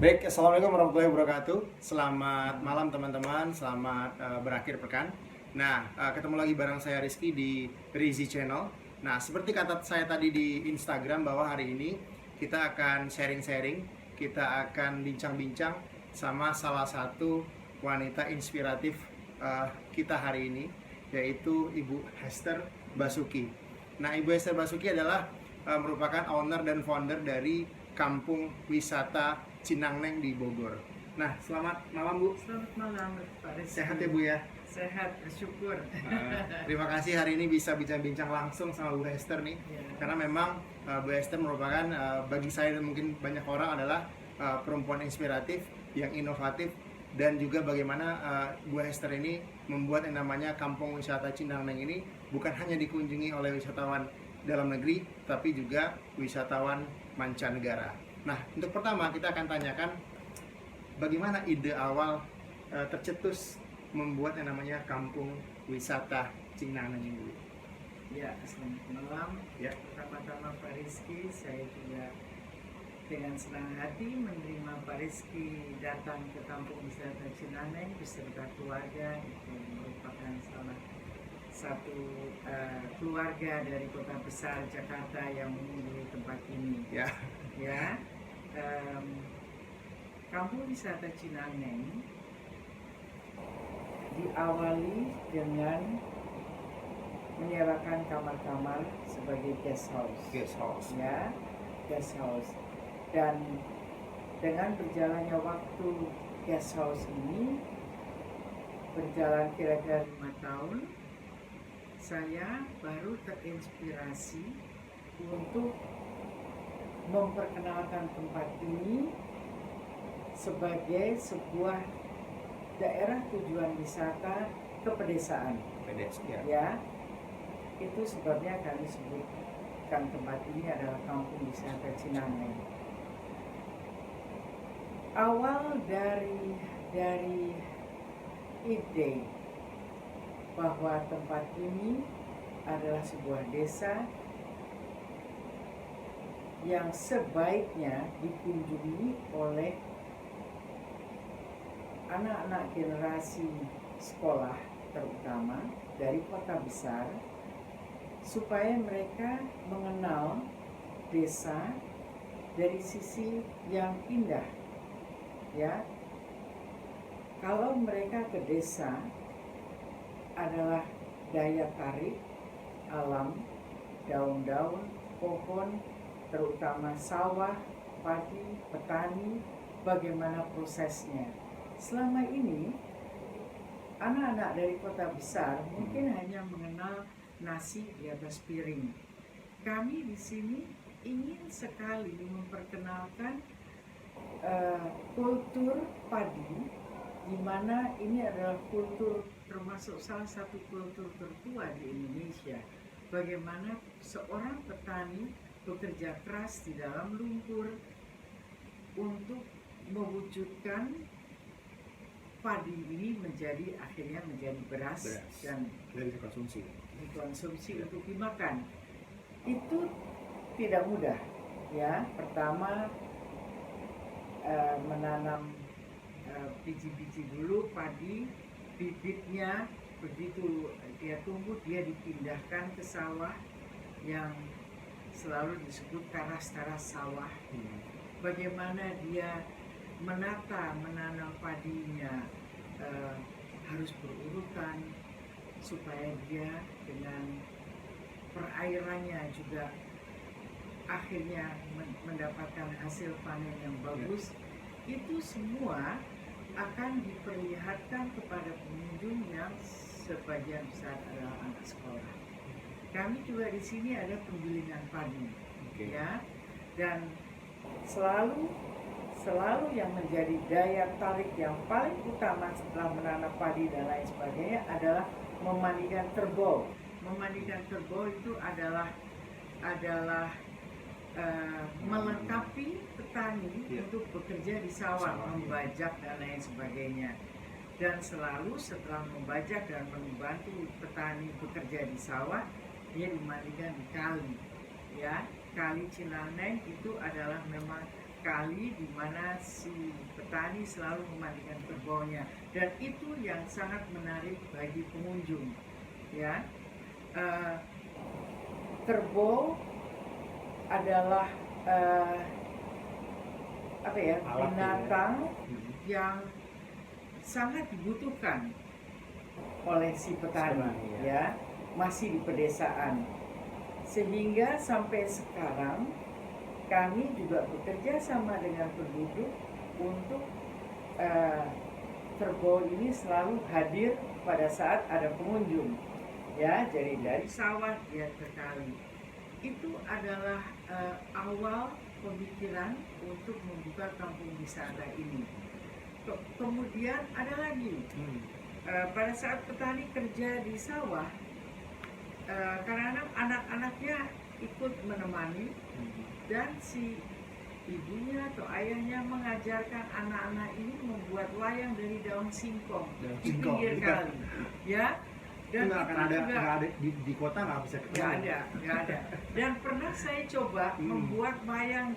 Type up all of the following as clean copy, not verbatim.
Baik, Assalamualaikum warahmatullahi wabarakatuh. Selamat malam teman-teman, selamat berakhir pekan. Nah, ketemu lagi bareng saya Rizky di Rizzy Channel. Nah, seperti kata saya tadi di Instagram bahwa hari ini kita akan sharing-sharing, kita akan bincang-bincang sama salah satu wanita inspiratif kita hari ini, yaitu Ibu Hester Basuki. Nah, Ibu Hester Basuki adalah merupakan owner dan founder dari Kampung Wisata Cinangneng di Bogor. Nah, selamat malam Bu. Selamat malam Pak Rizky. Sehat ya Bu ya? Sehat, bersyukur. Terima kasih hari ini bisa bincang-bincang langsung sama Bu Hester nih. Ya. Karena memang Bu Hester merupakan bagi saya dan mungkin banyak orang adalah perempuan inspiratif, yang inovatif, dan juga bagaimana Bu Hester ini membuat yang namanya Kampung Wisata Cinangneng ini bukan hanya dikunjungi oleh wisatawan dalam negeri, tapi juga wisatawan mancanegara. Nah, untuk pertama kita akan tanyakan bagaimana ide awal tercetus membuat yang namanya Kampung Wisata Cinangneng ini. Ya, selamat malam. Ya. Pertama-tama Pak Rizky, saya juga dengan senang hati menerima Pak Rizky datang ke Kampung Wisata Cinangneng beserta keluarga. Itu merupakan salah satu keluarga dari kota besar Jakarta yang mengunjungi tempat ini. Ya. Ya, Kampung Wisata Cinangneng diawali dengan menyewakan kamar-kamar sebagai guest house. Guest house. Ya, guest house. Dan dengan berjalannya waktu guest house ini berjalan kira-kira 5 tahun, saya baru terinspirasi untuk memperkenalkan tempat ini sebagai sebuah daerah tujuan wisata ke pedesaan. Ya, itu sebabnya kami sebutkan tempat ini adalah Kampung Wisata Cinangneng. Awal dari ide bahwa tempat ini adalah sebuah desa yang sebaiknya dikunjungi oleh anak-anak generasi sekolah terutama dari kota besar, supaya mereka mengenal desa dari sisi yang indah. Ya, kalau mereka ke desa adalah daya tarik alam, daun-daun, pohon, terutama sawah, padi, petani, bagaimana prosesnya. Selama ini anak-anak dari kota besar mungkin hanya mengenal nasi di atas piring. Kami di sini ingin sekali memperkenalkan kultur padi, di mana ini adalah kultur termasuk salah satu kultur tertua di Indonesia. Bagaimana seorang petani bekerja keras di dalam lumpur untuk mewujudkan padi ini akhirnya menjadi beras dan dikonsumsi untuk dimakan. Itu tidak mudah, ya. Pertama menanam biji-biji dulu padi, bibitnya begitu dia tumbuh dia dipindahkan ke sawah yang selalu disebut taras-taras sawah. Bagaimana dia menanam padinya harus berurutan supaya dia dengan perairannya juga akhirnya mendapatkan hasil panen yang bagus. Itu semua akan diperlihatkan kepada pengunjung yang sebagian besar adalah anak sekolah. Kami juga di sini ada penggilingan padi, ya, dan selalu yang menjadi daya tarik yang paling utama setelah menanam padi dan lain sebagainya adalah memandikan kerbau. Memandikan kerbau itu adalah melengkapi petani untuk bekerja di sawah, membajak dan lain sebagainya. Dan selalu setelah membajak dan membantu petani bekerja di sawah, dia dimandikan di kali. Ya, Kali Cinangneng itu adalah memang kali di mana si petani selalu memandikan kerbaunya, dan itu yang sangat menarik bagi pengunjung. Ya, kerbau adalah binatang yang sangat dibutuhkan oleh si petani, ya, masih di pedesaan, sehingga sampai sekarang kami juga bekerja sama dengan penduduk untuk kerbau ini selalu hadir pada saat ada pengunjung, ya. Jadi dari sawah dia ke kali, itu adalah awal pemikiran untuk membuka kampung wisata ini. Kemudian ada lagi, pada saat petani kerja di sawah, kadang-kadang anak-anaknya ikut menemani, dan si ibunya atau ayahnya mengajarkan anak-anak ini membuat wayang dari daun singkong di pinggir kali, ya. Dan nggak akan ada, juga nggak ada di kota, nggak bisa ketemu. nggak ada. Dan pernah saya coba membuat wayang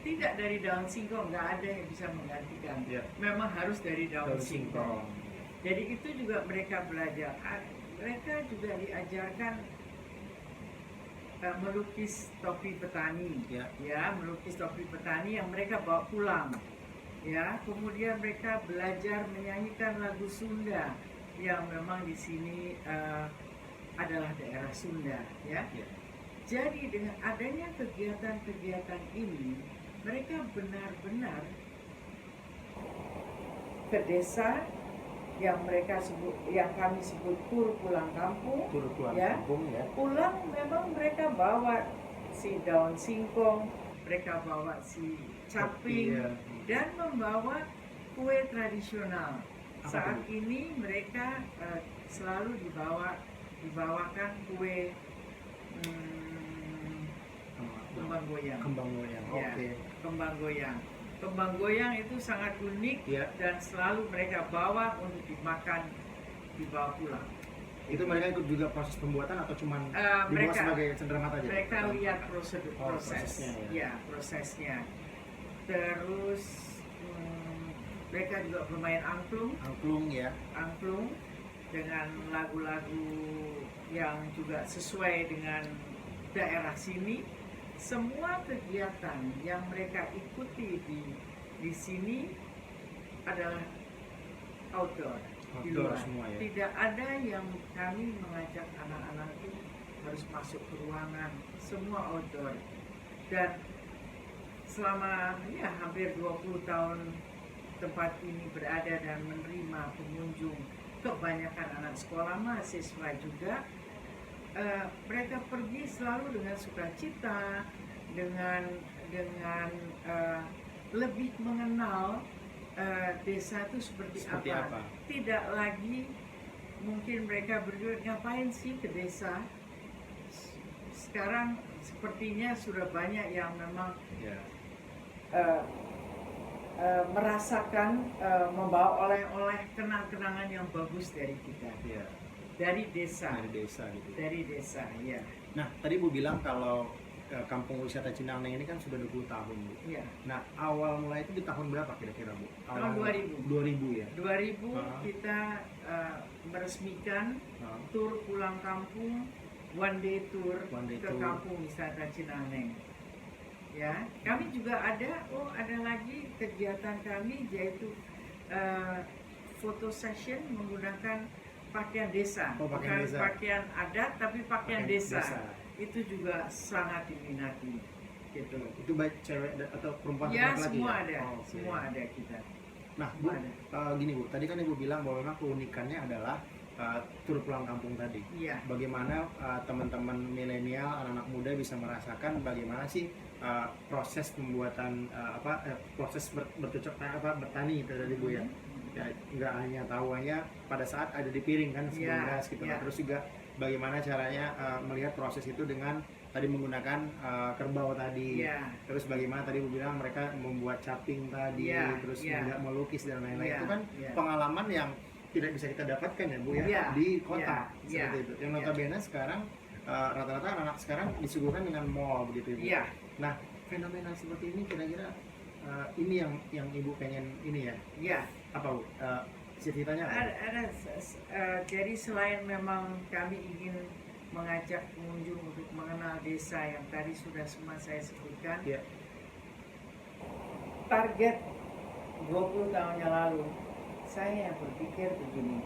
tidak dari daun singkong, nggak ada yang bisa menggantikan. Memang harus dari daun singkong. Jadi itu juga mereka belajar. Mereka juga diajarkan melukis topi petani, ya, melukis topi petani yang mereka bawa pulang, ya. Kemudian mereka belajar menyanyikan lagu Sunda, yang memang di sini adalah daerah Sunda, ya. Jadi dengan adanya kegiatan-kegiatan ini, mereka benar-benar ke desa yang mereka sebut, yang kami sebut tur pulang kampung, ya. Pulang memang mereka bawa si daun singkong, mereka bawa si caping, dan membawa kue tradisional. Saat ini mereka selalu dibawakan kue kembang goyang. Ya, kembang goyang. Kembang goyang itu sangat unik, dan selalu mereka bawa untuk dimakan, dibawa pulang. Itu mereka ikut juga proses pembuatan atau cuma dibawa sebagai cenderamata aja? Mereka lihat prosesnya. Terus mereka juga bermain angklung, angklung dengan lagu-lagu yang juga sesuai dengan daerah sini. Semua kegiatan yang mereka ikuti di sini adalah outdoor, di luar. Semua, ya? Tidak ada yang kami mengajak anak-anak itu harus masuk ke ruangan, semua outdoor. Dan selama hampir 20 tahun tempat ini berada dan menerima pengunjung, kebanyakan anak sekolah, mahasiswa juga, mereka pergi selalu dengan sukacita, dengan lebih mengenal desa itu seperti apa. Tidak lagi mungkin mereka berdua ngapain sih ke desa. Sekarang sepertinya sudah banyak yang memang merasakan membawa oleh-oleh kenang-kenangan yang bagus dari kita. Dari desa gitu. Dari desa, ya. Nah, tadi Bu bilang kalau kampung wisata Cinaneng ini kan sudah 20 tahun, Bu. Iya. Nah, awal mulai itu di tahun berapa kira-kira, Bu? Tahun 2000. 2000 ya? 2000 kita meresmikan tur pulang kampung, one day tour ke kampung wisata Cinaneng. Ya, kami juga ada lagi kegiatan kami, yaitu photo session menggunakan pakaian desa, bukan pakaian adat tapi pakaian desa. Itu juga sangat diminati, gitu. Itu baik cewek atau perempuan? Ya, semua ada, semua ada kita. Nah, Bu, gini Bu, tadi kan Ibu bilang bahwa memang keunikannya adalah tur pulang kampung tadi. Bagaimana teman-teman milenial, anak-anak muda bisa merasakan bagaimana sih proses pembuatan proses bertani itu tadi Bu ya. Ya, nggak hanya tahuannya pada saat ada di piring kan sebelum gas gitu. Terus juga bagaimana caranya melihat proses itu dengan tadi menggunakan kerbau tadi. Terus bagaimana tadi Bu bilang mereka membuat caping tadi, terus juga melukis dan lain-lain. Itu kan pengalaman yang tidak bisa kita dapatkan ya Bu ya di kota seperti itu. Yang notabene sekarang rata-rata anak sekarang disuguhkan dengan mall begitu Ibu. Nah, fenomena seperti ini kira-kira ini yang ibu pengen ini ya, Ya, apa bu? Ceritanya apa? jadi selain memang kami ingin mengajak pengunjung untuk mengenal desa yang tadi sudah semua saya sebutkan, Ya. target 20 tahun yang lalu saya berpikir begini.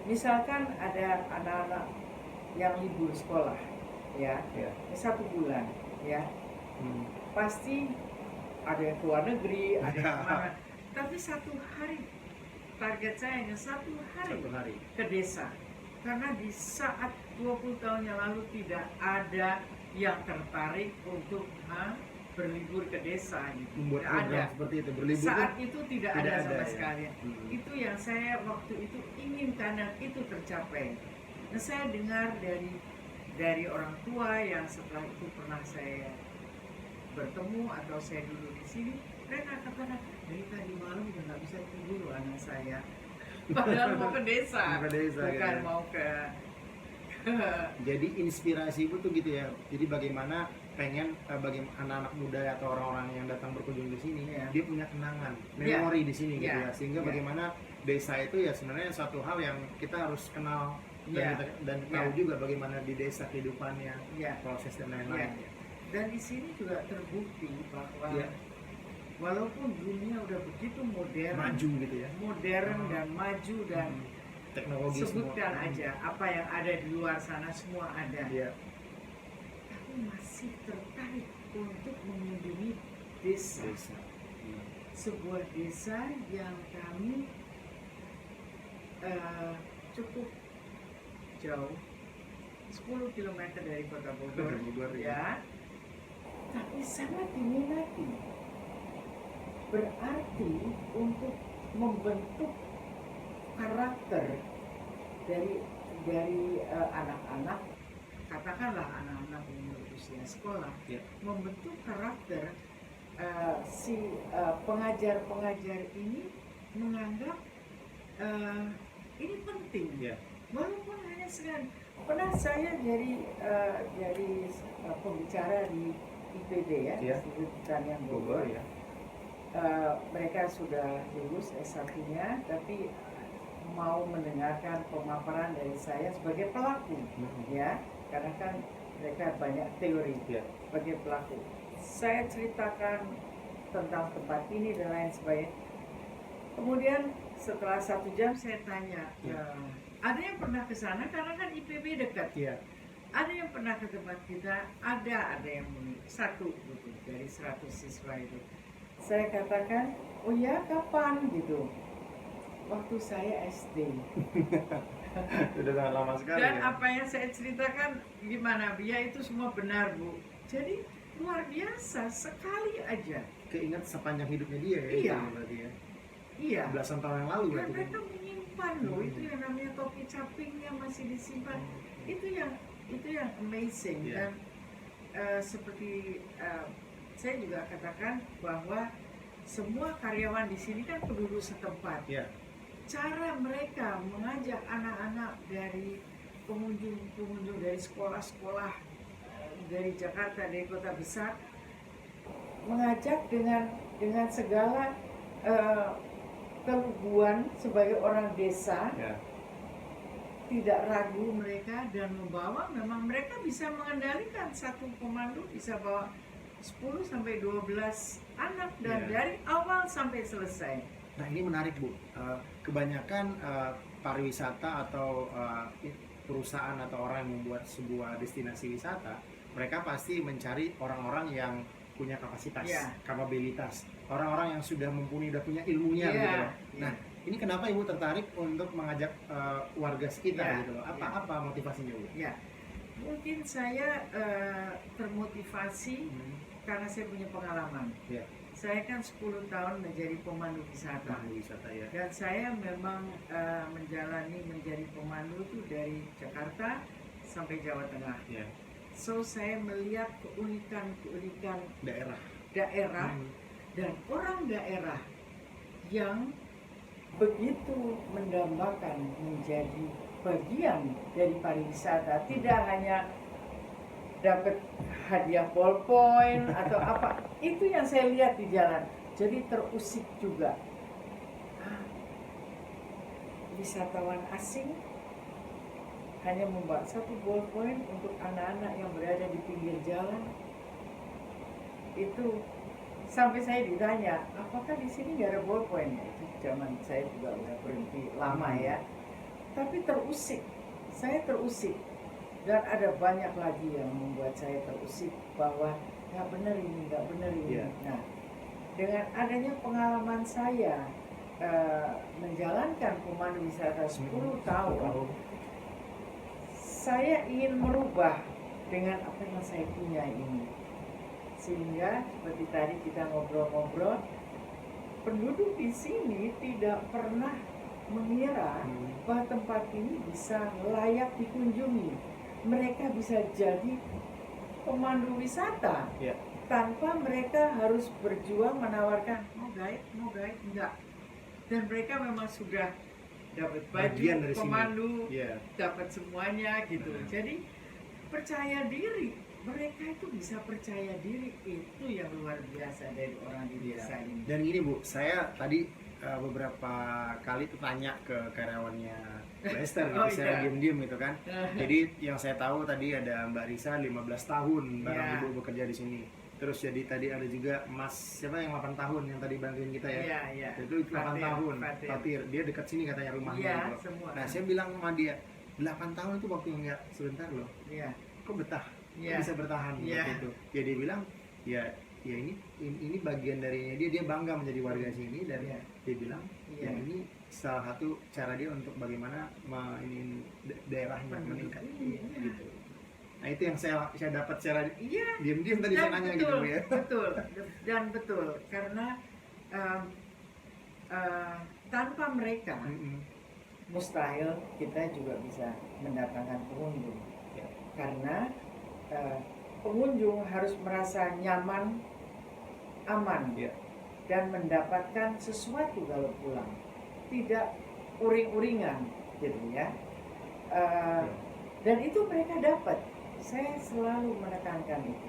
Misalkan ada anak-anak yang libur sekolah, ya, Ya. 1 bulan, ya, Hmm. pasti ada yang keluar negeri, ada yang Ya. kemana. Tapi 1 hari, target saya hanya 1 hari Satu hari. ke desa. Karena di saat 20 tahun yang lalu tidak ada yang tertarik untuk berlibur ke desa gitu. Membuat Tidak program ada. seperti itu, berlibur Saat tuh itu tidak tidak ada ada sama ya? sekali. Hmm. Itu yang saya waktu itu inginkan dan itu tercapai. Nah, saya dengar dari orang tua yang setelah itu pernah saya bertemu atau saya duduk di sini, mereka katakan dari tadi malam udah nggak bisa tidur loh anak saya. Padahal mau ke desa, Mau ke desa, bukan ya. mau ke Jadi inspirasi ibu tuh gitu ya. Jadi bagaimana pengen bagi anak-anak muda atau orang-orang yang datang berkunjung di sini, Iya. dia punya kenangan, Iya. memori di sini gitu Iya. ya. Sehingga Iya. bagaimana desa itu ya sebenarnya satu hal yang kita harus kenal Iya. dan Iya. tahu juga bagaimana di desa kehidupannya, ya. proses dan lain-lain. Iya. Dan di sini juga terbukti bahwa Iya. walaupun dunia udah begitu modern, Maju gitu ya. modern dan maju dan Teknologi sebutkan semua. aja apa yang ada di luar sana semua ada. Iya. Tapi masih tertarik untuk mengunjungi desa. Desa. Sebuah desa yang kami cukup jauh, 10 km dari kota Bogor, Bogor, ya, tapi sangat diminati. Berarti untuk membentuk karakter dari anak-anak, katakanlah anak-anak umur usia sekolah, Ya. membentuk karakter si pengajar-pengajar ini menganggap ini penting, Ya. walaupun hanya sekedar. Pernah saya jadi pembicara di IPB ya, Ya. Institut Pertanian Bogor Bogor. ya. Mereka sudah lulus S1-nya, tapi mau mendengarkan pemaparan dari saya sebagai pelaku, ya, karena kan mereka banyak teori Ya. sebagai pelaku. Saya ceritakan tentang tempat ini dan lain sebagainya. Kemudian setelah 1 jam saya tanya, Ya. ada yang pernah ke sana karena kan IPB dekat. Iya. Ada yang pernah ke tempat kita, ada yang satu gitu dari 100 siswa itu. Saya katakan, oh ya kapan gitu? Waktu saya SD. Sudah sangat lama sekali Dan ya. apa yang saya ceritakan gimana? Ya itu semua benar Bu. Jadi luar biasa sekali aja. Keingat sepanjang hidupnya dia ya. Iya. itu berarti ya. Iya. Belasan tahun yang lalu Dan berarti. mereka menyimpan loh, itu yang namanya topi capingnya masih disimpan. Itu yang amazing. Iya. Dan seperti saya juga katakan bahwa semua karyawan di sini kan penduduk setempat. Iya. Cara mereka mengajak anak-anak dari pengunjung dari sekolah-sekolah dari Jakarta, dari kota besar, mengajak dengan segala keluguan sebagai orang desa, Ya. tidak ragu mereka dan membawa, memang mereka bisa mengendalikan satu pemandu bisa bawa 10 sampai 12 anak dan Iya. dari awal sampai selesai. Nah ini menarik Bu. Kebanyakan pariwisata atau perusahaan atau orang yang membuat sebuah destinasi wisata, mereka pasti mencari orang-orang yang punya kapasitas, Iya. kapabilitas, orang-orang yang sudah mumpuni, udah punya ilmunya Iya, gitu loh. iya. Nah ini kenapa Ibu tertarik untuk mengajak warga sekitar Iya, gitu loh? Apa motivasinya Bu? Ya, mungkin saya termotivasi karena saya punya pengalaman. Ya. Saya kan 10 tahun menjadi pemandu wisata. Pemandu wisata ya. Dan saya memang menjadi pemandu itu dari Jakarta sampai Jawa Tengah. Ya. So saya melihat keunikan Daerah. daerah dan orang daerah yang begitu mendambakan menjadi bagian dari pariwisata, tidak hanya dapat hadiah ballpoint atau apa, itu yang saya lihat di jalan. Jadi terusik juga. Ah, wisatawan asing hanya membawa satu ballpoint untuk anak-anak yang berada di pinggir jalan. Itu sampai saya ditanya, apakah di sini nggak ada ballpoint? Itu zaman saya juga udah berhenti lama ya. Tapi terusik, saya terusik. Dan ada banyak lagi yang membuat saya terusik bahwa nggak benar ini, nggak benar ini. Yeah. Nah, dengan adanya pengalaman saya menjalankan pemandu wisata 10 tahun, saya ingin merubah dengan apa yang saya punya ini. Sehingga seperti tadi kita ngobrol-ngobrol, penduduk di sini tidak pernah mengira bahwa tempat ini bisa layak dikunjungi. Mereka bisa jadi pemandu wisata tanpa mereka harus berjuang menawarkan mau guide, enggak. Dan mereka memang sudah dapat baju pemandu, dapat semuanya gitu. Jadi percaya diri, mereka itu bisa percaya diri, itu yang luar biasa dari orang di desa ini. Dan gini Bu, saya tadi beberapa kali tuh tanya ke karyawannya Lester gitu, saya diem-diem gitu kan. Jadi yang saya tahu tadi ada Mbak Risa 15 tahun bareng Ibu bekerja di sini. Terus jadi tadi ada juga Mas siapa yang 8 tahun yang tadi bantuin kita ya. Itu 8 tahun. Fatir. Dia dekat sini katanya rumahnya gitu. Nah, saya bilang sama dia, 8 tahun itu waktu yang nggak sebentar loh. Kok betah? Kok bisa bertahan gitu. Ya dia bilang, ya ini bagian darinya dia bangga menjadi warga sini dan dia bilang ya ini salah satu cara dia untuk bagaimana ini daerahnya meningkat gitu. Nah itu yang saya dapat secara diam-diam tadi saya nanya gitu ya. Betul karena tanpa mereka mustahil kita juga bisa mendatangkan pengunjung karena pengunjung harus merasa nyaman, aman dan mendapatkan sesuatu kalau pulang, tidak uring-uringan gitu ya. Dan itu mereka dapat. Saya selalu menekankan itu.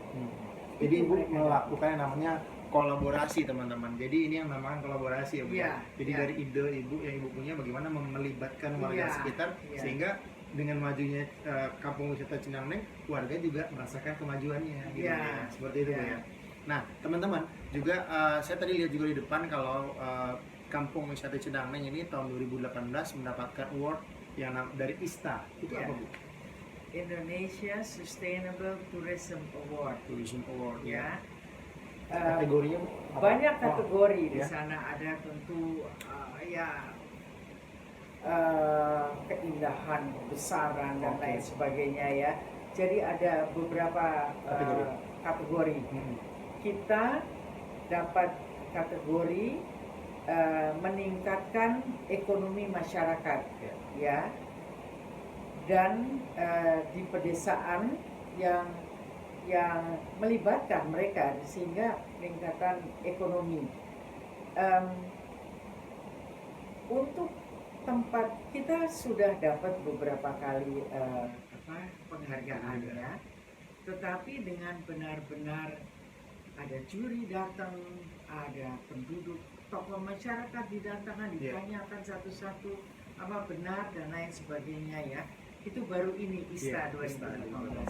Jadi Ibu melakukan yang namanya kolaborasi teman-teman. Jadi ini yang namanya kolaborasi ya Bu. Jadi dari ide Ibu yang Ibu punya bagaimana melibatkan warga sekitar sehingga dengan majunya kampung wisata Cinangneng, warga juga merasakan kemajuannya gitu ya. Seperti itu ya. Nah, teman-teman, juga saya tadi lihat juga di depan kalau kampung wisata Cinangneng ini tahun 2018 mendapatkan award yang dari ISTA. Itu apa Bu? Indonesia Sustainable Tourism Award. Ya. Kategorinya banyak kategori di sana, ada tentu keindahan, kebesaran dan lain sebagainya ya. Jadi ada beberapa kategori. Kita dapat kategori meningkatkan ekonomi masyarakat ya. Dan di pedesaan yang melibatkan mereka sehingga peningkatan ekonomi. Untuk tempat kita sudah dapat beberapa kali penghargaan ya, tetapi dengan benar-benar ada juri datang, ada penduduk, tokoh masyarakat didatangkan, ditanyakan satu-satu apa benar dan lain sebagainya ya. Itu baru ini ISTA 2018.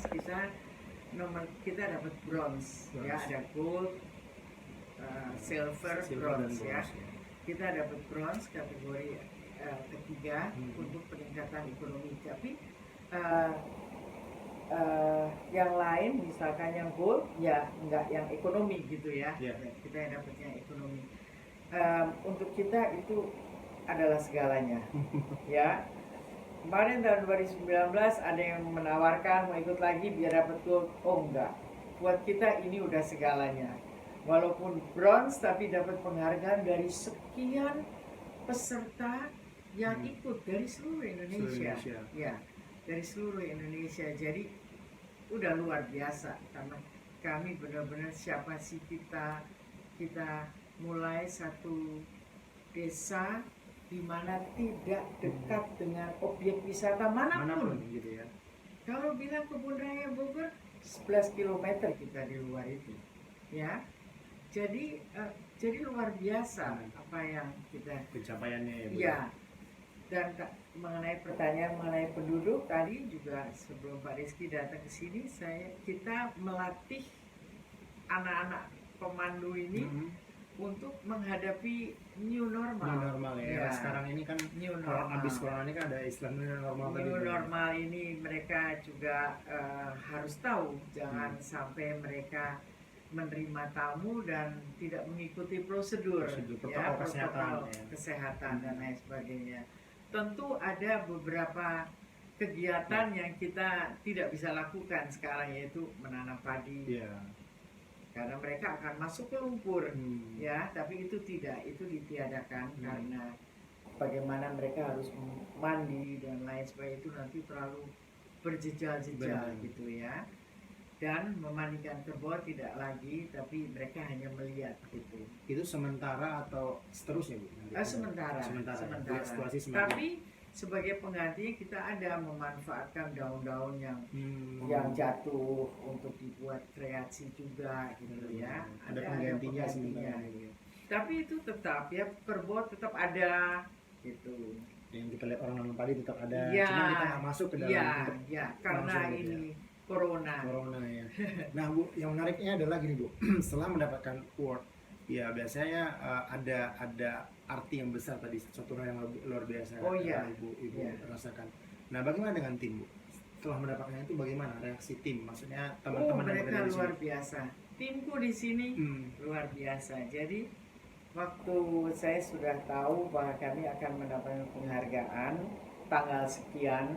Kita dapat bronze ya, ada gold, silver, bronze ya. Kita dapat bronze kategori ketiga untuk peningkatan ekonomi. Tapi yang lain misalkan yang gold ya enggak yang ekonomi gitu ya. Kita yang dapatnya ekonomi. Untuk kita itu adalah segalanya ya. Kemarin tahun 2019 ada yang menawarkan mau ikut lagi biar dapat gold. Oh enggak, buat kita ini udah segalanya. Walaupun bronze tapi dapat penghargaan dari sekian peserta yang ikut dari seluruh Indonesia. Ya, dari seluruh Indonesia. Jadi udah luar biasa karena kami benar-benar siapa sih kita mulai satu desa di mana tidak dekat dengan objek wisata manapun gitu ya. Kalau bilang Kebun Raya Bogor 11 kilometer kita di luar itu, ya. Jadi luar biasa apa yang kita Pencapaiannya ya, Bu. ya. Dan mengenai pertanyaan mengenai penduduk tadi juga sebelum Pak Rizky datang ke sini, kita melatih anak-anak pemandu ini untuk menghadapi new normal. New normal ya. Sekarang ini kan new kalau normal. habis corona ini kan ada istilah new normal tadi. New normal ini mereka juga harus tahu, jangan sampai mereka menerima tamu dan tidak mengikuti prosedur ya, protokol kesehatan dan lain sebagainya. Tentu ada beberapa kegiatan yang kita tidak bisa lakukan sekarang, yaitu menanam padi. Karena mereka akan masuk ke lumpur, ya. Tapi itu ditiadakan karena bagaimana mereka harus mandi dan lain sebagainya, itu nanti terlalu berjejal-jejal gitu ya. Dan memandikan kerbau tidak lagi, tapi mereka hanya melihat gitu. Itu sementara atau seterusnya, Bu? Sementara. Tapi sebagai pengganti kita ada memanfaatkan daun-daun yang jatuh untuk dibuat kreasi juga gitu ya. Ada penggantinya sementara. Tapi itu tetap ya, kerbau tetap ada gitu. Yang kita lihat orang nanam padi tetap ada, cuma kita nggak masuk ke dalam. Karena ini corona ya. Nah, Bu, yang menariknya adalah gini, Bu. Setelah mendapatkan award, ya biasanya ada arti yang besar tadi, sesuatu yang luar biasa. Ibu rasakan. Nah, bagaimana dengan tim, Bu? Setelah mendapatkan itu, bagaimana reaksi tim? Maksudnya teman-teman yang mereka luar biasa. Timku di sini luar biasa. Jadi waktu saya sudah tahu bahwa kami akan mendapatkan penghargaan tanggal sekian,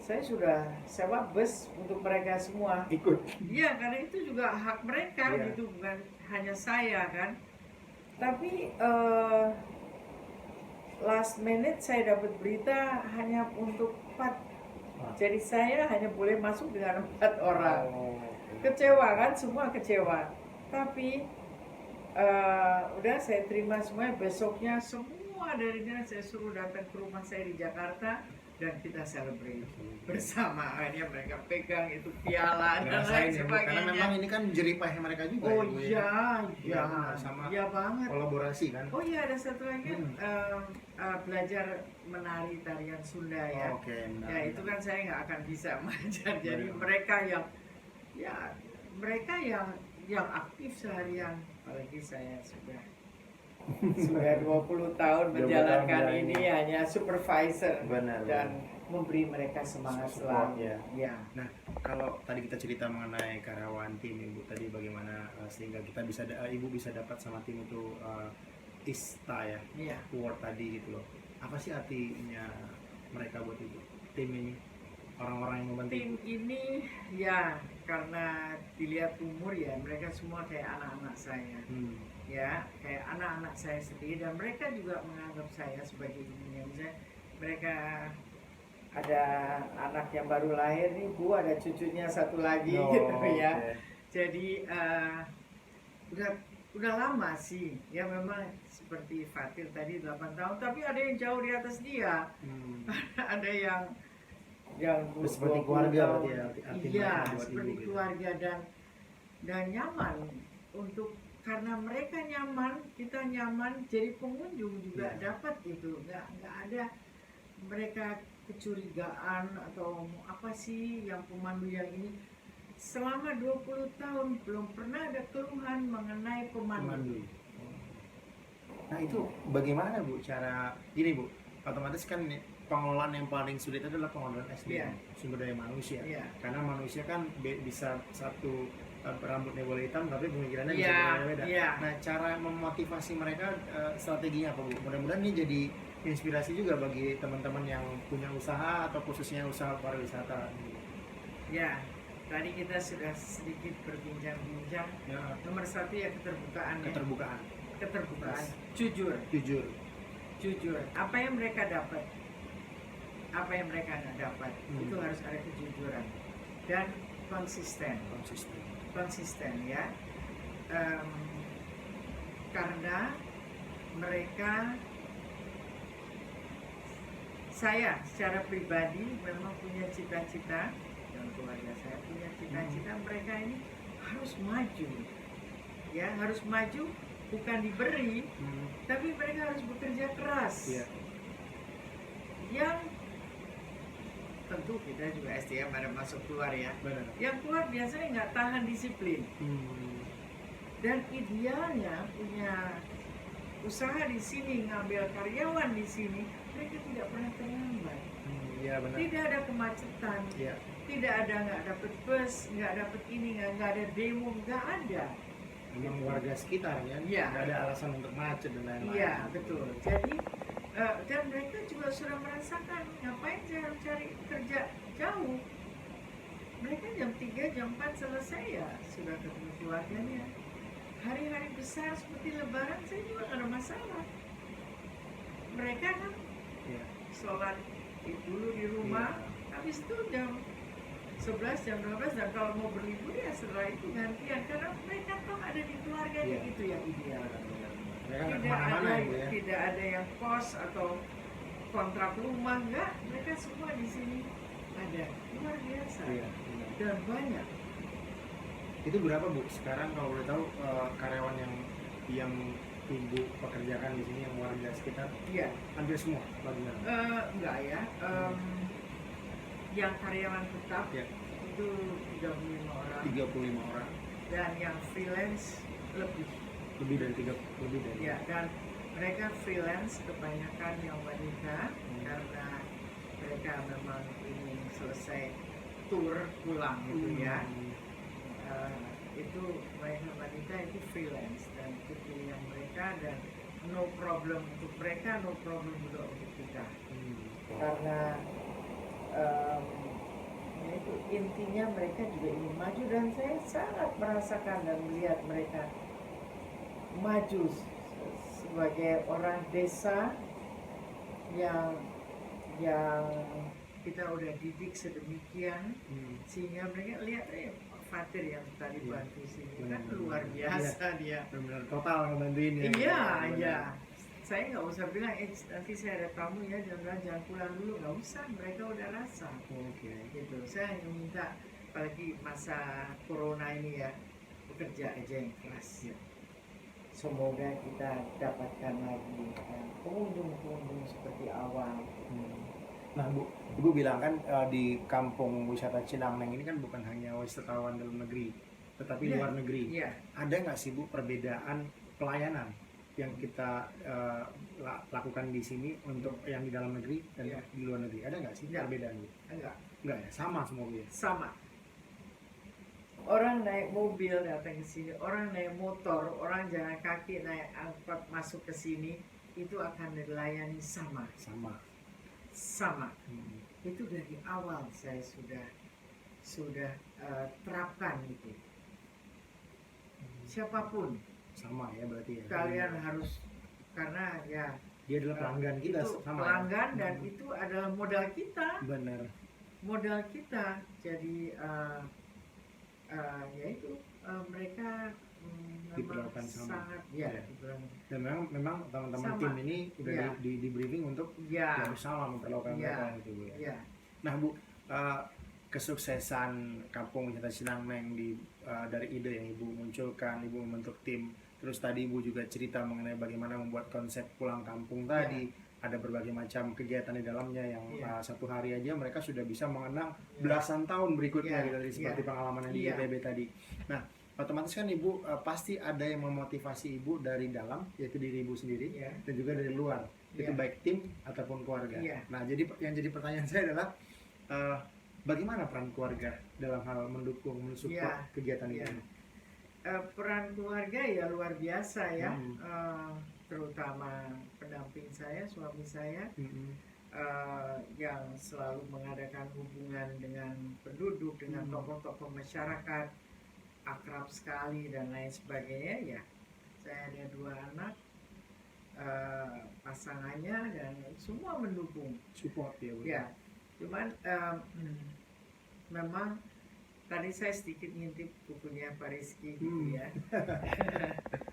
saya sudah sewa bus untuk mereka semua ikut. Iya, karena itu juga hak mereka gitu, bukan hanya saya kan. Tapi last minute saya dapat berita hanya untuk 4. Jadi saya hanya boleh masuk dengan 4 orang. Kecewa kan, semua kecewa. Tapi udah saya terima semuanya. Besoknya semua dari sana saya suruh datang ke rumah saya di Jakarta dan kita celebrate bersama. Akhirnya mereka pegang itu piala dan lain sebagainya. Karena memang ini kan jeripahnya mereka juga. Sama banget. Kolaborasi kan. Oh iya, ada satu lagi belajar menari tarian Sunda ya. Ya itu kan saya nggak akan bisa mengajar. Jadi mereka yang aktif seharian. Apalagi saya sudah 20 tahun menjalankan ini hanya supervisor dan memberi mereka semangat selalu. Nah, kalau tadi kita cerita mengenai karyawan tim, Ibu tadi bagaimana sehingga kita bisa Ibu bisa dapat sama tim itu ISTA ya, award tadi gitu loh. Apa sih artinya mereka buat Ibu? Tim ini, orang-orang yang membantu tim ini ya, karena dilihat umur ya, mereka semua kayak anak-anak saya. Ya, kayak anak-anak saya sendiri, dan mereka juga menganggap saya sebagai ibunya. Misalnya mereka ada anak yang baru lahir nih, Bu, ada cucunya satu lagi gitu ya. Jadi udah lama sih ya, memang seperti Fatil tadi 8 tahun, tapi ada yang jauh di atas dia. Ada yang seperti keluarga seperti keluarga dan nyaman untuk. Karena mereka nyaman, kita nyaman, jadi pengunjung juga dapat gitu. Nggak ada mereka kecurigaan atau apa sih yang pemandu yang ini. Selama 20 tahun belum pernah ada keluhan mengenai pemandu. Nah, itu bagaimana, Bu, cara gini, Bu? Otomatis kan pengelolaan yang paling sulit adalah pengelolaan SDM, sumber daya manusia. Karena manusia kan bisa satu rambutnya boleh hitam tapi pemikirannya bisa berbeda. Nah, cara memotivasi mereka strateginya apa, Bu? Mudah-mudahan ini jadi inspirasi juga bagi teman-teman yang punya usaha atau khususnya usaha pariwisata. Ya, tadi kita sudah sedikit berbincang-bincang. Nomor 1 ya keterbukaan. Jujur. Apa yang mereka dapat, apa yang mereka nggak dapat, itu harus ada kejujuran dan konsisten ya. Karena mereka, saya secara pribadi memang punya cita-cita dan keluarga saya punya cita-cita mereka ini harus maju, ya harus maju, bukan diberi, tapi mereka harus bekerja keras. Iya. Yang tentu kita juga SDM ada masuk keluar ya. Benar. Yang keluar biasanya nggak tahan disiplin. Dan idealnya punya usaha di sini, ngambil karyawan di sini, mereka tidak pernah terlambat. Iya benar. Tidak ada kemacetan, Iya. tidak ada nggak dapet bus, nggak dapet ini, nggak ada demo, nggak ada. Memang warga sekitar ya, Iya. nggak ada alasan untuk macet dan lain-lain. Iya betul. Jadi dan mereka juga sudah merasakan ngapain saya harus cari kerja jauh. Mereka jam 3, jam 4 selesai ya sudah ketemu keluarganya. Hari-hari besar seperti Lebaran saya juga nggak ada masalah. Mereka kan Iya. sholat dulu di rumah, habis itu jam 11, jam 12, dan kalau mau berlibur ya setelah itu gantian, karena mereka toh ada di keluarganya. Iya. Itu yang ideal. Mereka nggak Tidak kemana-mana ada, ya, Bu, ya. tidak ada yang kos atau kontrak rumah, enggak, mereka semua di sini ada, luar biasa. Iya, benar. Dan banyak. Itu berapa Bu? Sekarang kalau boleh tahu karyawan yang Ibu pekerjakan di sini yang warga sekitar Iya. hampir semua bagaimana? Enggak ya. Yang karyawan tetap Ya. itu 35 orang, 35 orang. dan yang freelance lebih. Lebih dari. Ya, dan mereka freelance kebanyakan yang wanita karena mereka memang ingin selesai tour pulang gitu ya. Itu mereka wanita itu freelance dan itu pilihan mereka, dan no problem untuk mereka, no problem juga untuk kita. Karena ya itu intinya mereka juga ingin maju, dan saya sangat merasakan dan melihat mereka maju sebagai orang desa yang kita udah didik sedemikian sehingga mereka lihat Pak Fatir yang tadi Iya. bantu sini kan Benar. luar biasa dia. Benar-benar total ngebantuin ya. Iya, Benar. iya. Saya nggak usah bilang, nanti saya ada tamu ya, jangan pulang dulu, nggak usah. Mereka udah rasa. Oke. Gitu. Saya hanya minta, apalagi masa corona ini ya, bekerja aja yang keras. Iya. Semoga kita dapatkan lagi pengunjung-pengunjung seperti awal. Nah Bu, Ibu bilang kan di kampung wisata Cinangneng ini kan bukan hanya wisatawan dalam negeri, tetapi Iya. luar negeri. Iya. Ada nggak sih Bu perbedaan pelayanan yang kita lakukan di sini untuk yang di dalam negeri dan Iya. di luar negeri? Ada nggak sih Iya. perbedaan Bu? Enggak. Enggak ya, sama semua Bu ya? Sama. Orang naik mobil datang ke sini, orang naik motor, orang jalan kaki naik angkot masuk ke sini, itu akan dilayani sama. Sama. Itu dari awal saya sudah terapkan itu. Siapapun Sama ya berarti ya. kalian harus, karena ya Dia adalah pelanggan kita itu sama. pelanggan, dan itu adalah modal kita. Benar. Modal kita. Jadi ya itu mereka memang Diperlakukan sama. sangat ya, Ya. diperlakukan. Dan memang teman-teman Sama. tim ini udah Iya. di briefing untuk Ya, harus sama memperlakukan Iya. mereka gitu Bu ya. ya. Nah Bu, kesuksesan Kampung Wisata Cinangneng dari ide yang Ibu munculkan, Ibu membentuk tim, terus tadi Ibu juga cerita mengenai bagaimana membuat konsep pulang kampung tadi, ada berbagai macam kegiatan di dalamnya yang Iya. satu hari aja mereka sudah bisa mengenang Iya. belasan tahun berikutnya Iya. gitu, dari seperti Iya. pengalaman yang di Iya. ITB tadi. Nah, otomatis kan Ibu pasti ada yang memotivasi Ibu dari dalam, yaitu diri Ibu sendiri, Iya. dan juga dari luar, itu Iya. baik tim ataupun keluarga. Iya. Nah, jadi yang jadi pertanyaan saya adalah bagaimana peran keluarga dalam hal mendukung, mensupport Iya. kegiatan Iya. ini? Peran keluarga ya luar biasa ya. Hmm. Terutama pendamping saya, suami saya, Mm-mm. yang selalu mengadakan hubungan dengan penduduk, dengan tokoh-tokoh masyarakat, akrab sekali dan lain sebagainya. Ya, saya ada 2 anak, pasangannya, dan semua mendukung. Support ya, Bu. Ya, cuman memang tadi saya sedikit ngintip bukunya Pak Rizky gitu ya.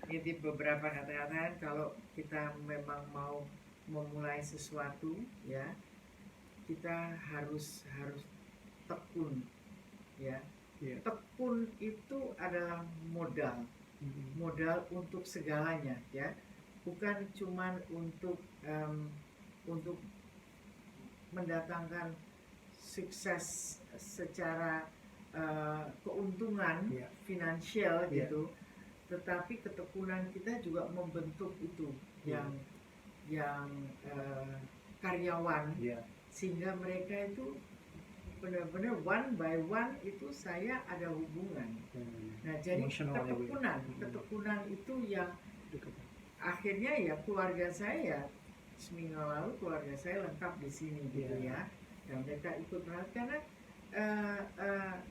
Ngintip beberapa kata-kata, kalau kita memang mau memulai sesuatu ya, kita harus tekun ya. Iya. Tekun itu adalah modal untuk segalanya, ya. Bukan cuman untuk mendatangkan sukses secara keuntungan Iya. finansial Iya. gitu, tetapi ketekunan kita juga membentuk itu Iya. yang karyawan, Iya. sehingga mereka itu benar-benar one by one itu saya ada hubungan. Nah, jadi Emosional ya, Bu, ya? ketekunan itu yang akhirnya ya keluarga saya seminggu lalu keluarga saya lengkap di sini gitu Iya. ya, dan mereka ikut merawat karena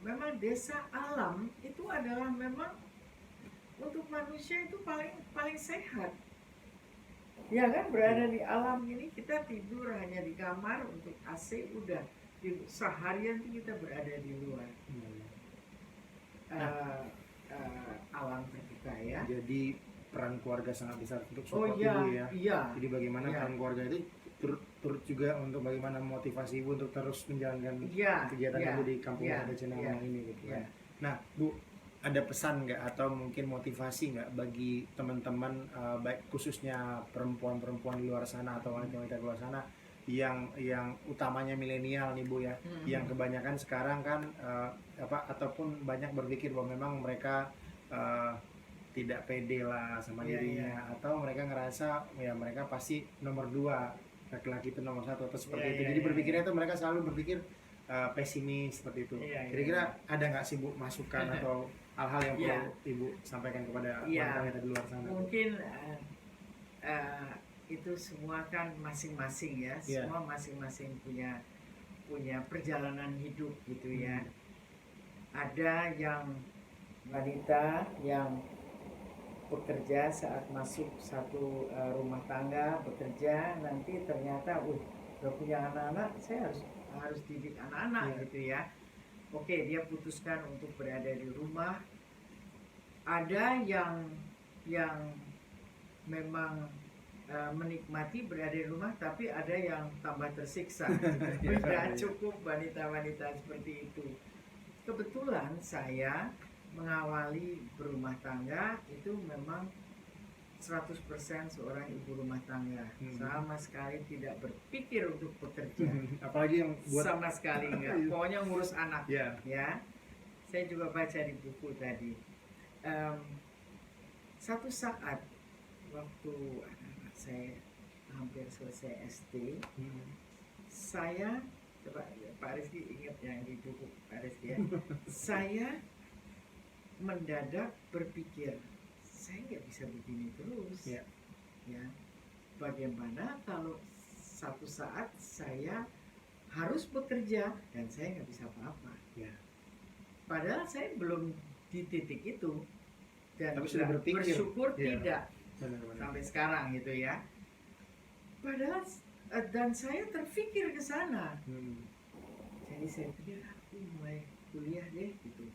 memang desa alam itu adalah memang untuk manusia itu paling sehat, ya kan, berada di alam ini. Kita tidur hanya di kamar untuk AC, udah seharian itu kita berada di luar. Alam terbuka ya. Jadi peran keluarga sangat besar untuk Oh support iya, ibu ya. iya. Jadi bagaimana Iya. peran keluarga itu turut juga untuk bagaimana motivasi ibu untuk terus menjalankan Iya, kegiatan iya, ibu di kampung iya, Adat Cenanang iya, ini gitu iya. kan. Nah, Bu, ada pesan nggak atau mungkin motivasi nggak bagi teman-teman baik khususnya perempuan-perempuan di luar sana atau wanita-wanita di luar sana yang utamanya milenial nih Bu ya, yang kebanyakan sekarang kan ataupun banyak berpikir bahwa memang mereka tidak pede lah sama dirinya, atau mereka ngerasa ya mereka pasti nomor 2, laki-laki itu nomor 1 atau seperti itu. Jadi berpikirnya itu mereka selalu berpikir pesimis seperti itu. Kira-kira ada nggak sih Bu masukan atau hal-hal yang perlu Ibu sampaikan kepada wanita di luar sana? Mungkin itu semua kan masing-masing ya, semua masing-masing punya perjalanan hidup gitu ya. Ada yang wanita yang bekerja saat masuk satu rumah tangga, bekerja, nanti ternyata udah punya anak-anak, saya harus didik anak-anak gitu ya. Oke, dia putuskan untuk berada di rumah. Ada yang memang menikmati berada di rumah, tapi ada yang tambah tersiksa. Tidak cukup wanita-wanita seperti itu. Kebetulan saya mengawali berumah tangga itu memang 100% seorang ibu rumah tangga. Sama sekali tidak berpikir untuk bekerja. Apalagi yang buat sama sekali enggak. Pokoknya ngurus anak. Ya. Saya juga baca di buku tadi. Satu saat waktu anak saya hampir selesai SD, saya coba Pak Rizky ingat yang di buku Pak Rizky ya. Saya mendadak berpikir, saya nggak bisa begini terus. Ya, bagaimana kalau satu saat saya harus bekerja dan saya nggak bisa apa-apa. Padahal saya belum di titik itu, dan tapi sudah bersyukur tidak sampai sekarang gitu ya. Padahal dan saya terpikir ke sana. Jadi saya pikir aku mulai kuliah deh gitu.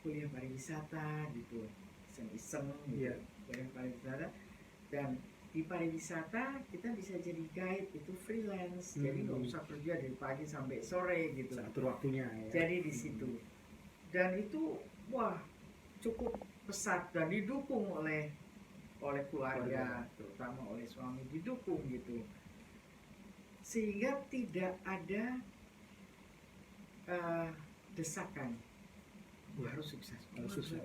Kuliah pariwisata gitu, iseng-iseng gitu. Kuliah pariwisata, dan di pariwisata kita bisa jadi guide, itu freelance, jadi nggak usah kerja dari pagi sampai sore gitu, atur waktunya ya. Jadi di situ, dan itu wah cukup pesat dan didukung oleh keluarga, terutama oleh suami, didukung gitu, sehingga tidak ada desakan harus sukses.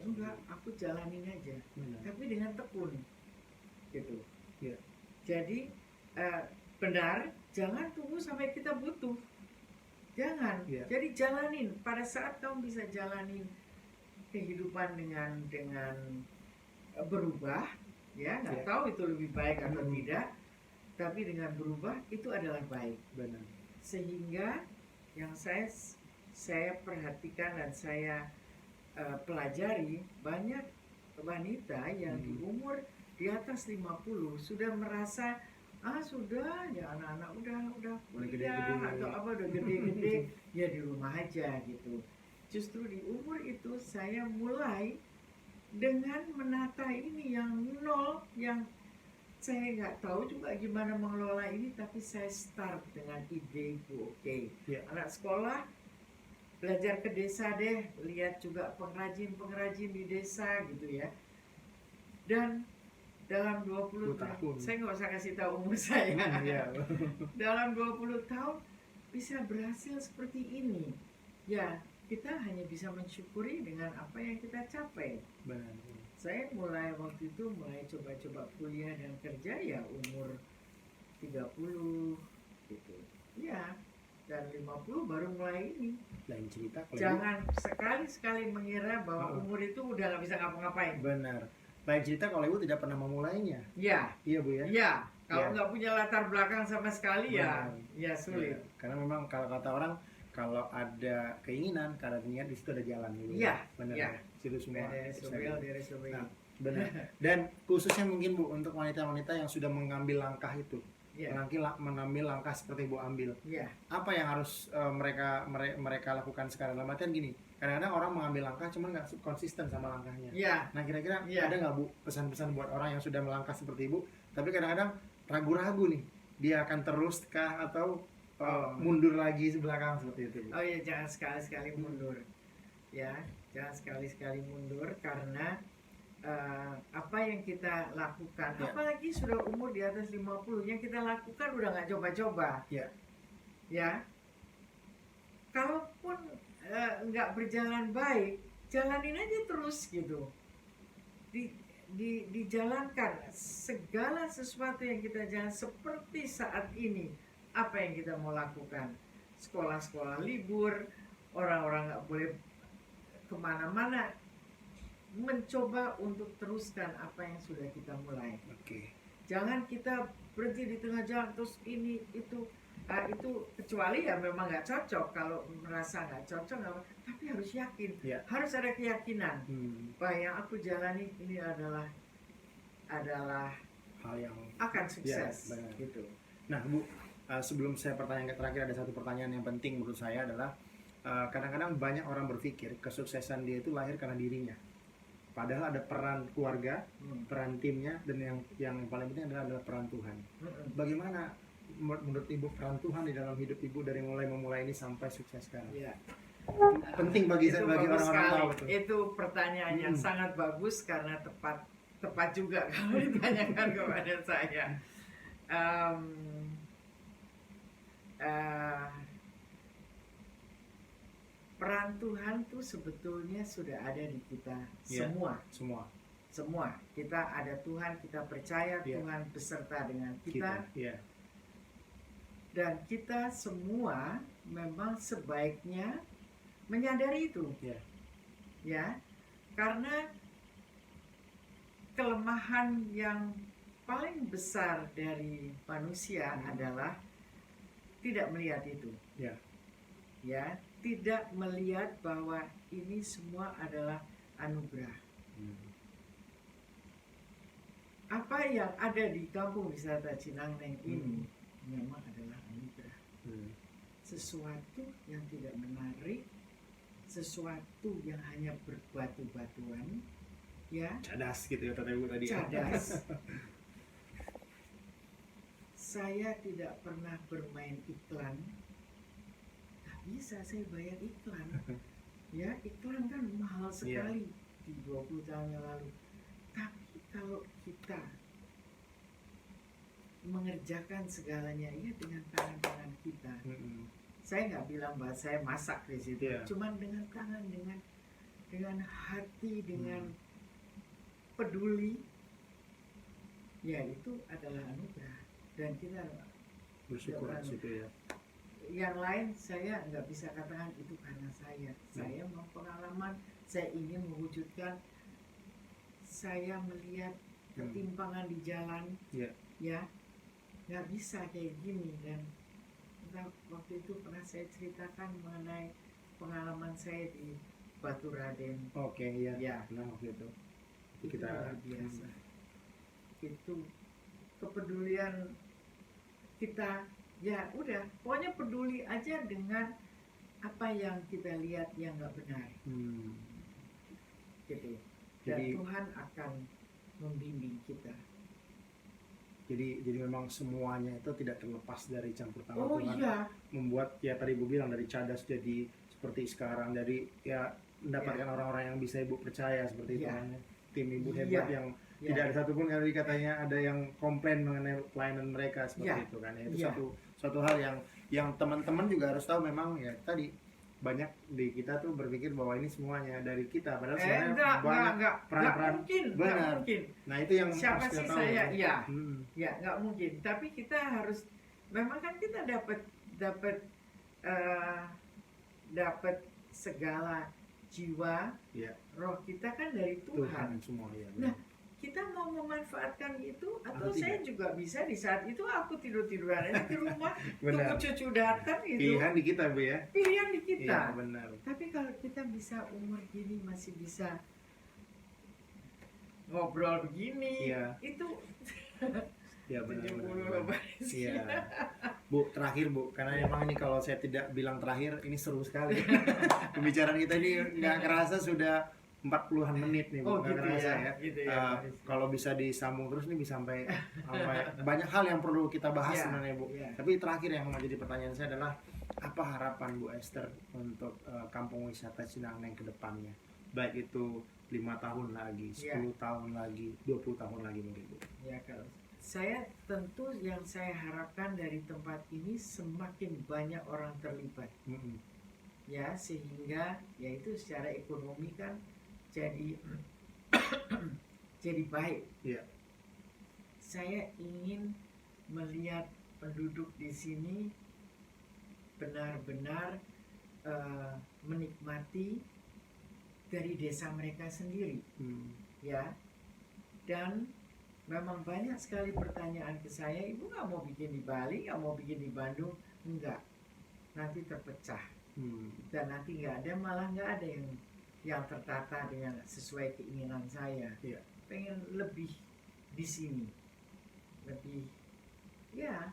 Enggak, aku jalanin aja. Tapi dengan tekun gitu. Jadi benar, jangan tunggu sampai kita butuh. Jangan. Jadi jalanin. Pada saat kamu bisa jalanin kehidupan dengan berubah, ya, nggak tahu itu lebih baik atau tidak, tapi dengan berubah itu adalah baik. Benar. Sehingga yang saya perhatikan dan saya pelajari, banyak wanita yang di umur di atas 50 sudah merasa sudah ya, anak-anak udah kuliah atau apa, udah gede-gede ya di rumah aja gitu. Justru di umur itu saya mulai dengan menata ini yang nol, yang saya nggak tahu juga gimana mengelola ini, tapi saya start dengan ide itu. Anak sekolah belajar ke desa deh, lihat juga pengrajin-pengrajin di desa gitu ya. Dan dalam 20 tahun, saya nggak usah kasih tahu umur saya. Iya. Dalam 20 tahun bisa berhasil seperti ini. Ya, kita hanya bisa mensyukuri dengan apa yang kita capai. Benar. Saya mulai waktu itu coba-coba kuliah dan kerja ya umur 30 gitu. Ya, dan 50 baru mulai ini. Lain cerita kalau Jangan sekali-sekali mengira bahwa umur itu udah nggak bisa ngapa-ngapain. benar. Lain cerita kalau ibu tidak pernah memulainya. Ya, Iya bu ya. ya. Kalau Ya. nggak punya latar belakang sama sekali Benar. ya sulit. Ya, karena memang kalau kata orang kalau ada keinginan, kalau ada niat di situ ada jalan gitu. Iya, Benar. iya. Situ semua. There is a will, there is a way. Nah, benar. Dan khususnya mungkin Bu untuk wanita-wanita yang sudah mengambil langkah itu. Ya, Mengambil langkah seperti Ibu ambil. ya, Apa yang harus mereka lakukan sekarang? Dalam artian gini, kadang-kadang orang mengambil langkah cuman nggak konsisten sama langkahnya. ya, Nah kira-kira Iya. ada nggak Bu pesan-pesan buat orang yang sudah melangkah seperti Ibu, tapi kadang-kadang ragu-ragu nih, dia akan terus kah atau mundur lagi sebelakang seperti itu Bu? Oh ya, jangan sekali-sekali mundur. Ya, jangan sekali-sekali mundur karena apa yang kita lakukan, Ya. apalagi sudah umur di atas 50, yang kita lakukan udah nggak coba-coba. Ya. Ya. Kalaupun nggak berjalan baik, jalanin aja terus gitu. Dijalankan segala sesuatu yang kita jalan seperti saat ini. Apa yang kita mau lakukan? Sekolah-sekolah libur, orang-orang nggak boleh kemana-mana. Mencoba untuk teruskan apa yang sudah kita mulai. Oke. Jangan kita berhenti di tengah jalan terus ini itu kecuali ya memang nggak cocok. Kalau merasa nggak cocok nggak apa, tapi harus yakin, Ya. harus ada keyakinan bahwa yang aku jalani ini adalah Hal yang akan sukses. Ya, benar. Gitu. Nah Bu, sebelum saya pertanyaan terakhir, ada satu pertanyaan yang penting menurut saya adalah kadang-kadang banyak orang berpikir kesuksesan dia itu lahir karena dirinya. Padahal ada peran keluarga, peran timnya, dan yang paling penting adalah peran Tuhan. Bagaimana menurut Ibu peran Tuhan di dalam hidup Ibu dari memulai ini sampai sukses sekarang? Ya. Penting bagi Itu bagi bagus orang-orang sekali. tahu betul. Itu pertanyaan yang sangat bagus karena tepat juga kalau ditanyakan kepada saya. Peran Tuhan tuh sebetulnya sudah ada di kita Ya. semua. Kita ada Tuhan, kita percaya Ya. Tuhan beserta dengan kita. Ya. Dan kita semua memang sebaiknya menyadari itu. Ya. Ya, karena kelemahan yang paling besar dari manusia adalah tidak melihat itu. Ya. Ya, tidak melihat bahwa ini semua adalah anugerah. Apa yang ada di kampung wisata Cinangneng ini memang adalah anugerah. Sesuatu yang tidak menarik, sesuatu yang hanya berbatu-batuan, ya. Cadas gitu ya kata Ibu tadi. Cadas. Saya tidak pernah bermain iklan. Tak bisa saya bayar iklan. Ya, iklan kan mahal sekali di 20 tahun yang lalu. Tapi kalau kita mengerjakan segalanya ya dengan tangan-tangan kita. Saya nggak bilang bahwa saya masak di situ, cuman dengan tangan, dengan hati, dengan peduli, ya itu adalah anugerah. Dan kita bersyukur di situ ya. Yang lain saya nggak bisa katakan itu karena saya mau pengalaman, saya ingin mewujudkan, saya melihat ketimpangan di jalan, ya nggak bisa kayak gini. Dan waktu itu pernah saya ceritakan mengenai pengalaman saya di Batu Raden. Oke, iya. Ya. Nah, waktu itu Kita luar biasa. Itu kepedulian kita, ya udah, pokoknya peduli aja dengan apa yang kita lihat yang nggak benar. Gitu. Dan Tuhan akan membimbing kita. Jadi memang semuanya itu tidak terlepas dari campur tangan Oh Tuhan. iya. Membuat ya tadi Ibu bilang dari cadas jadi seperti sekarang, dari ya mendapatkan orang-orang yang bisa ibu percaya seperti itu Iya. kan. Tim ibu hebat Iya. yang Ya. tidak ada satupun yang tadi katanya ada yang komplain mengenai pelayanan mereka seperti Iya. itu kan ya. Itu Iya. suatu hal yang teman-teman juga harus tahu, memang ya tadi banyak di kita tuh berpikir bahwa ini semuanya dari kita, padahal sebenarnya banyak enggak peran-peran. mungkin, Benar. enggak mungkin. Nah itu yang Siapa harus sih kita tahu. saya? Iya. Hmm. Ya, nggak mungkin. Tapi kita harus, memang kan kita dapat dapat segala jiwa, Iya. roh kita kan dari Tuhan Tuhan. semua ya. Nah, kita mau memanfaatkan itu, atau Atau saya juga bisa di saat itu aku tidur-tiduran aja di rumah, Benar. tunggu cucu datang itu. Pilihan di kita, Bu ya. Pilihan di kita. Iya, benar. Tapi kalau kita bisa umur gini masih bisa ngobrol begini, Iya. itu Iya, benar. 70 benar. loh, Iya. Bu, terakhir Bu, karena emang ini kalau saya tidak bilang terakhir, ini seru sekali. Pembicaraan kita ini nggak kerasa sudah 40-an menit nih Bu, Oh, nggak gitu kerasa ya, ya. gitu ya, Pak Rizky. Kalau bisa disambung terus nih bisa sampai banyak hal yang perlu kita bahas Iya, sebenarnya Bu. iya. Tapi terakhir yang menjadi pertanyaan saya adalah apa harapan Bu Esther untuk kampung wisata Cinangneng ke depannya? Baik itu 5 tahun lagi, 10 Iya. tahun lagi, 20 tahun lagi mungkin Bu. Ya, kalau saya tentu yang saya harapkan dari tempat ini semakin banyak orang terlibat, Mm-mm. ya, sehingga yaitu secara ekonomi kan jadi jadi baik. Iya. Saya ingin melihat penduduk di sini benar-benar menikmati dari desa mereka sendiri, Hmm. ya. Dan memang banyak sekali pertanyaan ke saya, ibu nggak mau bikin di Bali, nggak mau bikin di Bandung? Enggak, nanti terpecah Hmm. dan nanti nggak ada, malah nggak ada yang tertata dengan sesuai keinginan saya. Iya. Pengen lebih di sini, lebih, ya,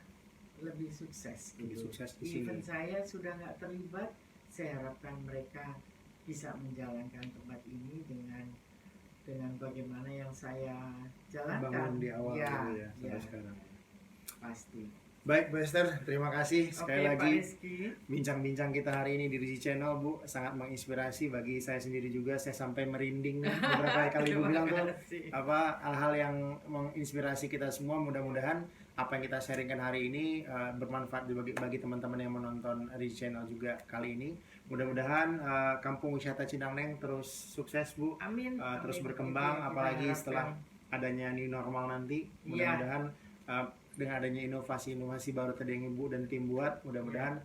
lebih sukses Lebih gitu. sukses di sini. Even saya sudah nggak terlibat, saya harapkan mereka bisa menjalankan tempat ini dengan bagaimana yang saya jalankan. Bangun di awal ya, dulu ya, sampai ya, sekarang. pasti. Baik, Bu Esther, terima kasih sekali Oke, lagi. Pak Rizky. Bincang-bincang kita hari ini di Rizky Channel, Bu, sangat menginspirasi bagi saya sendiri juga. Saya sampai merinding nih. Beberapa kali Ibu bilang tuh kasih. hal-hal yang menginspirasi kita semua. Mudah-mudahan apa yang kita sharingkan hari ini bermanfaat bagi teman-teman yang menonton Rizky Channel juga kali ini. Mudah-mudahan Kampung Wisata Cinangneng terus sukses, Bu. Amin. Terus Amin. berkembang, Itu yang kita apalagi harapkan. setelah adanya new normal nanti. Iya. Mudah-mudahan dengan adanya inovasi-inovasi baru tadi yang Ibu dan tim buat, mudah-mudahan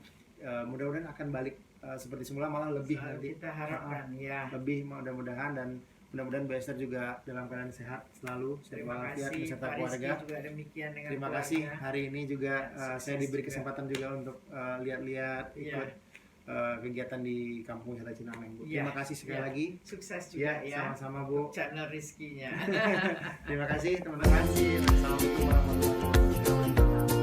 akan balik seperti semula, malah lebih Selalu nanti. kita harapkan, ya. Lebih mudah-mudahan, dan mudah-mudahan Bu Esther juga dalam keadaan sehat selalu, sehat Terima walafiat kasih, beserta Pak keluarga. Rizky juga demikian dengan Terima keluarga. kasih, hari ini juga Ya, saya sukses diberi juga. kesempatan juga untuk lihat-lihat Iya. ikut kegiatan di Kampung Wisata Cinangneng, Bu. Iya, Terima kasih sekali iya. lagi. Sukses juga Ya, ya. sama-sama Bu. Channel Rizky-nya. Terima kasih teman-teman. Assalamualaikum warahmatullahi wabarakatuh.